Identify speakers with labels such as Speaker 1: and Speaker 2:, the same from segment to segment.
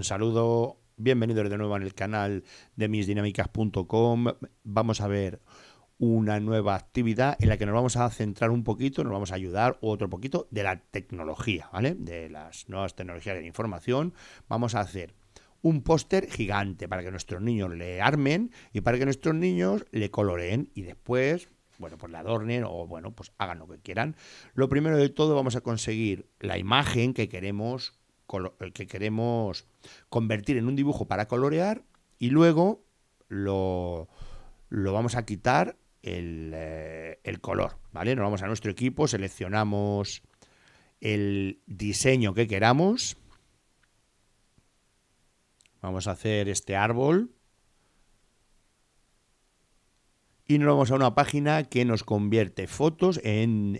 Speaker 1: saludo, bienvenidos de nuevo en el canal de misdinámicas.com. Vamos a ver una nueva actividad en la que nos vamos a centrar un poquito, nos vamos a ayudar otro poquito de la tecnología, ¿vale? De las nuevas tecnologías de la información. Vamos a hacer un póster gigante para que nuestros niños le armen y para que nuestros niños le coloreen y después, bueno, pues le adornen o, bueno, pues hagan lo que quieran. Lo primero de todo, vamos a conseguir la imagen que queremos convertir en un dibujo para colorear y luego lo vamos a quitar el color, ¿vale? Nos vamos a nuestro equipo, seleccionamos el diseño que queramos. Vamos a hacer este árbol. Y nos vamos a una página que nos convierte fotos en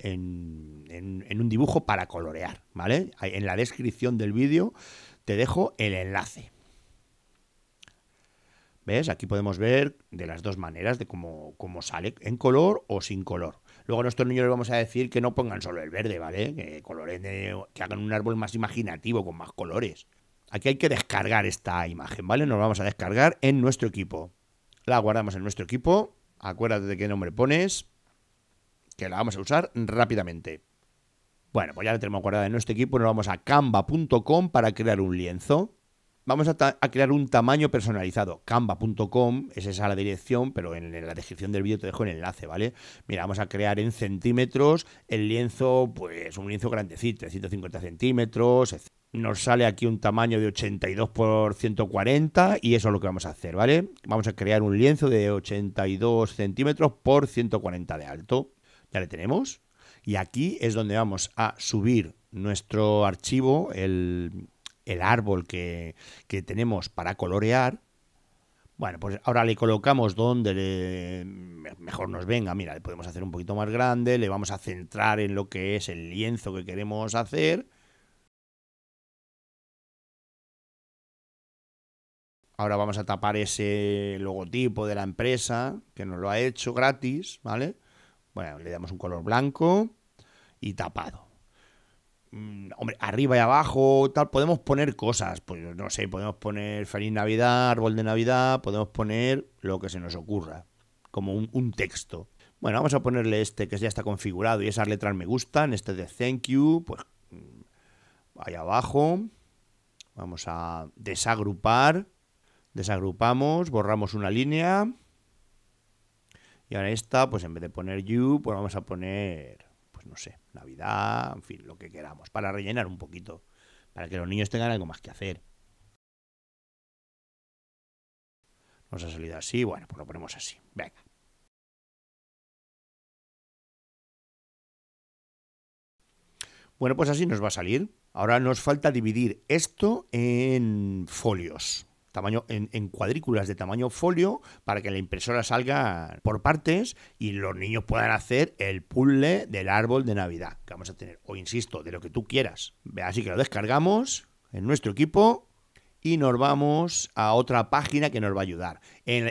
Speaker 1: un dibujo para colorear, ¿vale? En la descripción del vídeo te dejo el enlace. ¿Ves? Aquí podemos ver de las dos maneras de cómo sale, en color o sin color. Luego a nuestros niños les vamos a decir que no pongan solo el verde, ¿vale? Que coloreen, que hagan un árbol más imaginativo, con más colores. Aquí hay que descargar esta imagen, ¿vale? Nos vamos a descargar en nuestro equipo. La guardamos en nuestro equipo. Acuérdate de qué nombre pones, que la vamos a usar rápidamente. Bueno, pues ya la tenemos guardada en nuestro equipo. Nos vamos a canva.com para crear un lienzo. Vamos a crear un tamaño personalizado. Canva.com es esa la dirección, pero en la descripción del vídeo te dejo el enlace, ¿vale? Mira, vamos a crear en centímetros el lienzo, pues un lienzo grandecito, de 150 centímetros, etc. Nos sale aquí un tamaño de 82 por 140 y eso es lo que vamos a hacer, ¿vale? Vamos a crear un lienzo de 82 centímetros por 140 de alto. Ya le tenemos. Y aquí es donde vamos a subir nuestro archivo, el árbol que tenemos para colorear. Bueno, pues ahora le colocamos donde mejor nos venga. Mira, le podemos hacer un poquito más grande, le vamos a centrar en lo que es el lienzo que queremos hacer. Ahora vamos a tapar ese logotipo de la empresa que nos lo ha hecho gratis, ¿vale? Bueno, le damos un color blanco y tapado. Hombre, arriba y abajo, tal, podemos poner cosas. Pues no sé, podemos poner Feliz Navidad, árbol de Navidad, podemos poner lo que se nos ocurra, como un texto. Bueno, vamos a ponerle este que ya está configurado y esas letras me gustan. Este de thank you, pues ahí abajo. Vamos a desagrupar. Desagrupamos, borramos una línea. Y ahora esta, pues en vez de poner you, pues vamos a poner, pues no sé, Navidad, en fin, lo que queramos, para rellenar un poquito, para que los niños tengan algo más que hacer. Nos ha salido así, bueno, pues lo ponemos así. Venga. Bueno, pues así nos va a salir. Ahora nos falta dividir esto en folios. En cuadrículas de tamaño folio para que la impresora salga por partes y los niños puedan hacer el puzzle del árbol de Navidad que vamos a tener, o insisto, de lo que tú quieras. Así que lo descargamos en nuestro equipo y nos vamos a otra página que nos va a ayudar.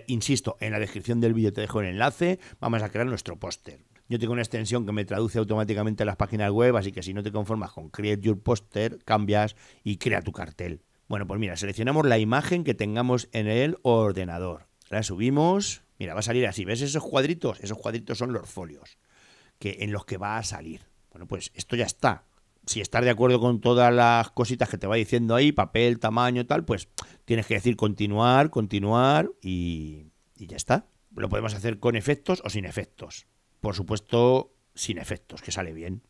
Speaker 1: Insisto, en la descripción del vídeo te dejo el enlace. Vamos a crear nuestro póster. Yo tengo una extensión que me traduce automáticamente a las páginas web, así que si no te conformas con Create Your Poster, cambias y crea tu cartel. Bueno, pues mira, seleccionamos la imagen que tengamos en el ordenador. La subimos. Mira, va a salir así. ¿Ves esos cuadritos? Esos cuadritos son los folios en los que va a salir. Bueno, pues esto ya está. Si estás de acuerdo con todas las cositas que te va diciendo ahí, papel, tamaño, tal, pues tienes que decir continuar, continuar y ya está. Lo podemos hacer con efectos o sin efectos. Por supuesto, sin efectos, que sale bien.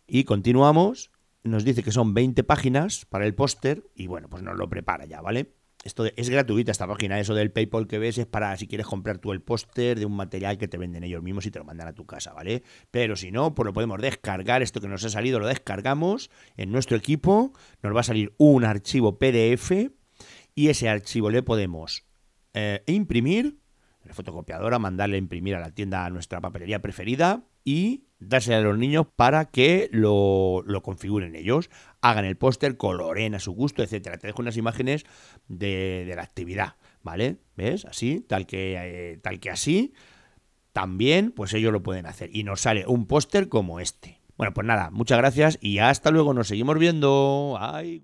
Speaker 1: Y continuamos. Nos dice que son 20 páginas para el póster y bueno, pues nos lo prepara ya, ¿vale? Esto es gratuita esta página, eso del PayPal que ves es para si quieres comprar tú el póster de un material que te venden ellos mismos y te lo mandan a tu casa, ¿vale? Pero si no, pues lo podemos descargar, esto que nos ha salido lo descargamos en nuestro equipo, nos va a salir un archivo PDF y ese archivo le podemos imprimir en la fotocopiadora, mandarle a imprimir a la tienda, a nuestra papelería preferida y dársela a los niños para que lo configuren ellos, hagan el póster, coloreen a su gusto, etcétera. Te dejo unas imágenes de la actividad, ¿vale? ¿Ves? Así, tal que así, también, pues ellos lo pueden hacer. Y nos sale un póster como este. Bueno, pues nada, muchas gracias y hasta luego, nos seguimos viendo. Ay.